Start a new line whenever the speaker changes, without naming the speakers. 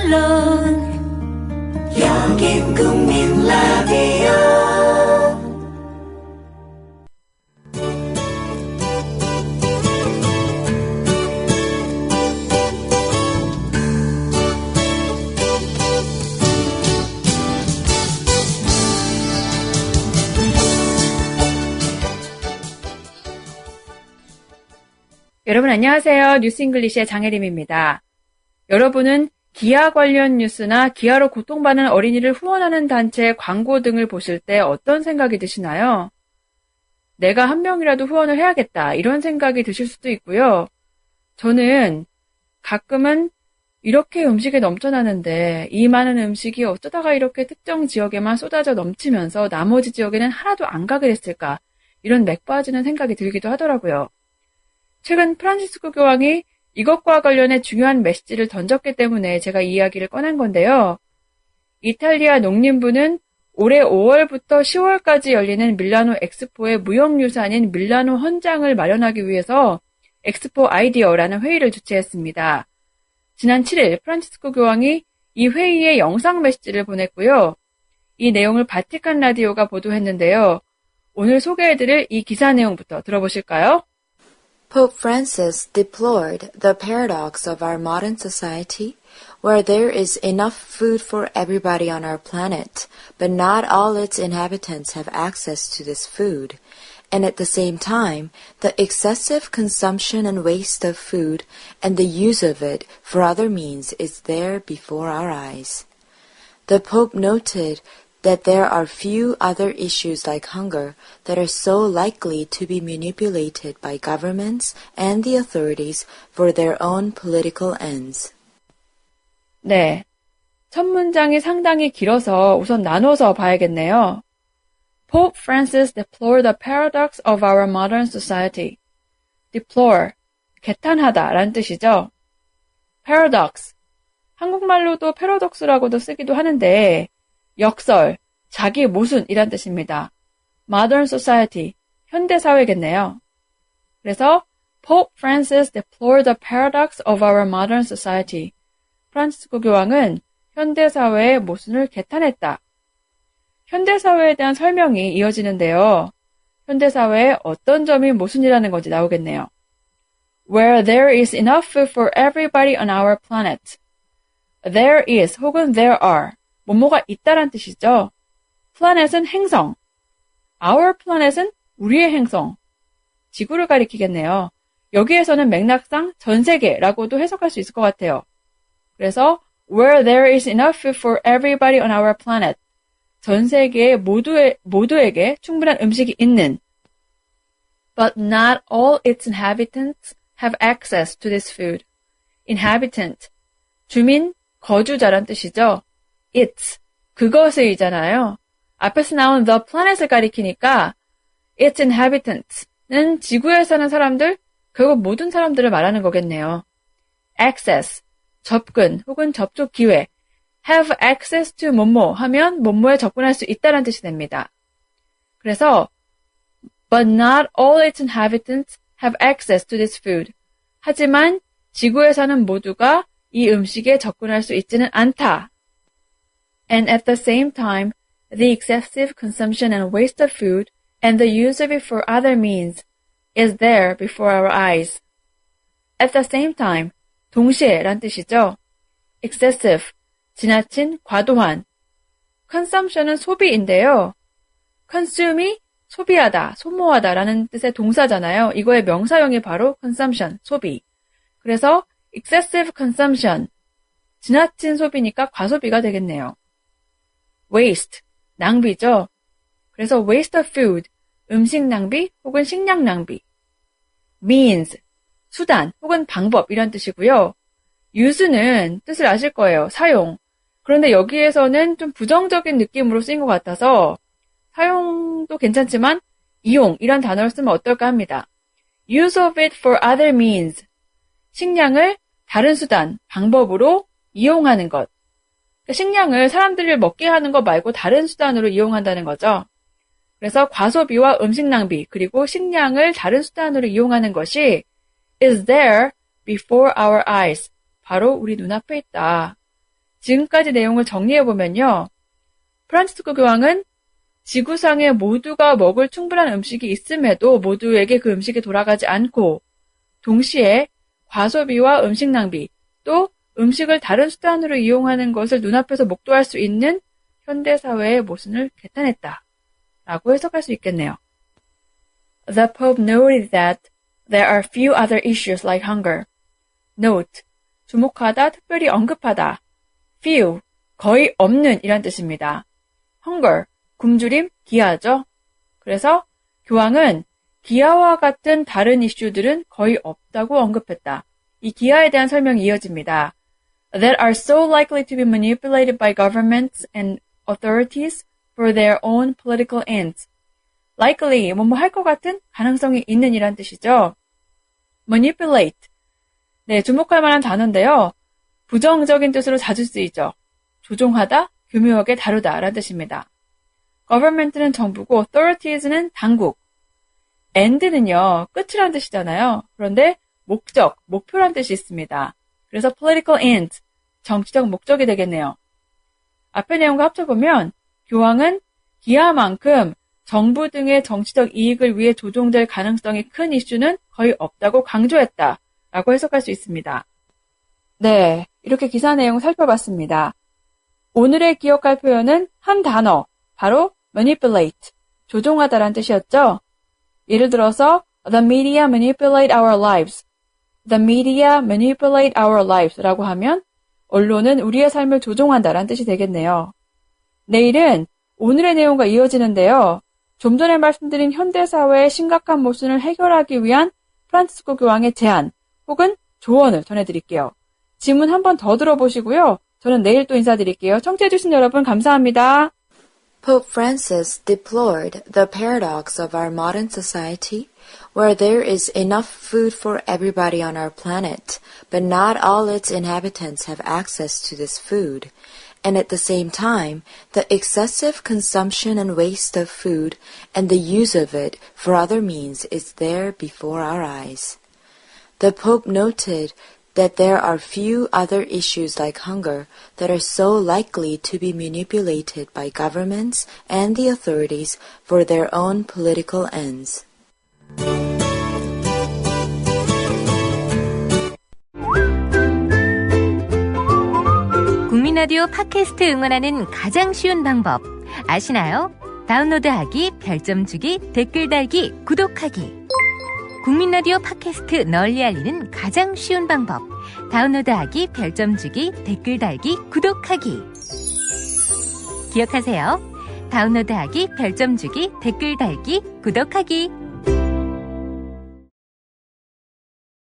물론 여긴 국민 라디오.
여러분 안녕하세요. 뉴스잉글리시의 장혜림입니다. 여러분은 기아 관련 뉴스나 기아로 고통받는 어린이를 후원하는 단체의 광고 등을 보실 때 어떤 생각이 드시나요? 내가 한 명이라도 후원을 해야겠다 이런 생각이 드실 수도 있고요. 저는 가끔은 이렇게 음식이 넘쳐나는데 이 많은 음식이 어쩌다가 이렇게 특정 지역에만 쏟아져 넘치면서 나머지 지역에는 하나도 안 가게 됐을까 이런 맥 빠지는 생각이 들기도 하더라고요. 최근 프란치스코 교황이 이것과 관련해 중요한 메시지를 던졌기 때문에 제가 이 이야기를 꺼낸 건데요. 이탈리아 농림부는 올해 5월부터 10월까지 열리는 밀라노 엑스포의 무형유산인 밀라노 헌장을 마련하기 위해서 엑스포 아이디어라는 회의를 주최했습니다. 지난 7일 프란치스코 교황이 이 회의에 영상 메시지를 보냈고요. 이 내용을 바티칸 라디오가 보도했는데요. 오늘 소개해드릴 이 기사 내용부터 들어보실까요?
Pope Francis deplored the paradox of our modern society, where there is enough food for everybody on our planet, but not all its inhabitants have access to this food, and at the same time, the excessive consumption and waste of food and the use of it for other means is there before our eyes. The Pope noted that there are few other issues like hunger that are so likely to be manipulated by governments and the authorities for their own political ends.
네, 첫 문장이 상당히 길어서 우선 나눠서 봐야겠네요. Pope Francis deplored the paradox of our modern society. deplore, 개탄하다 라는 뜻이죠. paradox, 한국말로도 패러독스라고도 쓰기도 하는데 역설, 자기 모순이란 뜻입니다. Modern society, 현대사회겠네요. 그래서 Pope Francis deplored the paradox of our modern society. 프란치스코 교황은 현대사회의 모순을 개탄했다. 현대사회에 대한 설명이 이어지는데요. 현대사회의 어떤 점이 모순이라는 건지 나오겠네요. Where there is enough food for everybody on our planet. There is 혹은 there are. 뭐뭐가 있다란 뜻이죠. planet은 행성. Our planet은 우리의 행성. 지구를 가리키겠네요. 여기에서는 맥락상 전 세계라고도 해석할 수 있을 것 같아요. 그래서 where there is enough food for everybody on our planet. 전 세계의 모두에게 충분한 음식이 있는. But not all its inhabitants have access to this food. inhabitant, 주민, 거주자란 뜻이죠. its, 그것의이잖아요. 앞에서 나온 the planet을 가리키니까 its inhabitants는 지구에 사는 사람들, 결국 모든 사람들을 말하는 거겠네요. access, 접근 혹은 접촉 기회, have access to 뭐뭐 하면 뭐뭐에 접근할 수 있다는 뜻이 됩니다. 그래서 but not all its inhabitants have access to this food. 하지만 지구에 사는 모두가 이 음식에 접근할 수 있지는 않다. And at the same time, the excessive consumption and waste of food and the use of it for other means is there before our eyes. At the same time, 동시에 란 뜻이죠. excessive, 지나친, 과도한. consumption은 소비인데요. consume이 소비하다, 소모하다 라는 뜻의 동사잖아요. 이거의 명사형이 바로 consumption, 소비. 그래서 excessive consumption, 지나친 소비니까 과소비가 되겠네요. waste, 낭비죠. 그래서 waste of food, 음식 낭비 혹은 식량 낭비. means, 수단 혹은 방법 이런 뜻이고요. use는 뜻을 아실 거예요. 사용. 그런데 여기에서는 좀 부정적인 느낌으로 쓰인 것 같아서 사용도 괜찮지만 이용 이란 단어를 쓰면 어떨까 합니다. use of it for other means. 식량을 다른 수단, 방법으로 이용하는 것. 식량을 사람들을 먹게 하는 것 말고 다른 수단으로 이용한다는 거죠. 그래서 과소비와 음식 낭비, 그리고 식량을 다른 수단으로 이용하는 것이 is there before our eyes. 바로 우리 눈앞에 있다. 지금까지 내용을 정리해보면요. 프란치스코 교황은 지구상에 모두가 먹을 충분한 음식이 있음에도 모두에게 그 음식이 돌아가지 않고 동시에 과소비와 음식 낭비, 또 음식을 다른 수단으로 이용하는 것을 눈앞에서 목도할 수 있는 현대사회의 모순을 개탄했다. 라고 해석할 수 있겠네요. The Pope noted that there are few other issues like hunger. Note, 주목하다, 특별히 언급하다. Few, 거의 없는 이란 뜻입니다. Hunger, 굶주림, 기아죠. 그래서 교황은 기아와 같은 다른 이슈들은 거의 없다고 언급했다. 이 기아에 대한 설명이 이어집니다. That are so likely to be manipulated by governments and authorities for their own political ends. likely, 뭐뭐 할 것 같은 가능성이 있는 이란 뜻이죠. manipulate. 네, 주목할 만한 단어인데요. 부정적인 뜻으로 자주 쓰이죠. 조종하다, 교묘하게 다루다 라는 뜻입니다. government는 정부고 authorities는 당국. end는요, 끝이란 뜻이잖아요. 그런데 목적, 목표란 뜻이 있습니다. 그래서 political end, 정치적 목적이 되겠네요. 앞의 내용과 합쳐보면 교황은 기아만큼 정부 등의 정치적 이익을 위해 조종될 가능성이 큰 이슈는 거의 없다고 강조했다라고 해석할 수 있습니다. 네, 이렇게 기사 내용을 살펴봤습니다. 오늘의 기억할 표현은 한 단어, 바로 manipulate, 조종하다라는 뜻이었죠. 예를 들어서 The media manipulate our lives. The media manipulate our lives 라고 하면 언론은 우리의 삶을 조종한다라는 뜻이 되겠네요. 내일은 오늘의 내용과 이어지는데요. 좀 전에 말씀드린 현대사회의 심각한 모순을 해결하기 위한 프란치스코 교황의 제안 혹은 조언을 전해드릴게요. 지문 한 번 더 들어보시고요. 저는 내일 또 인사드릴게요. 청취해주신 여러분 감사합니다.
Pope Francis deplored the paradox of our modern society, where there is enough food for everybody on our planet, but not all its inhabitants have access to this food, and at the same time, the excessive consumption and waste of food and the use of it for other means is there before our eyes. The Pope noted that there are few other issues like hunger that are so likely to be manipulated by governments and the authorities for their own political ends.
국민 라디오 팟캐스트 응원하는 가장 쉬운 방법 아시나요? 다운로드하기, 별점 주기, 댓글 달기, 구독하기. 국민 라디오 팟캐스트 널리 알리는 가장 쉬운 방법. 다운로드하기, 별점 주기, 댓글 달기, 구독하기. 기억하세요. 다운로드하기, 별점 주기, 댓글 달기, 구독하기.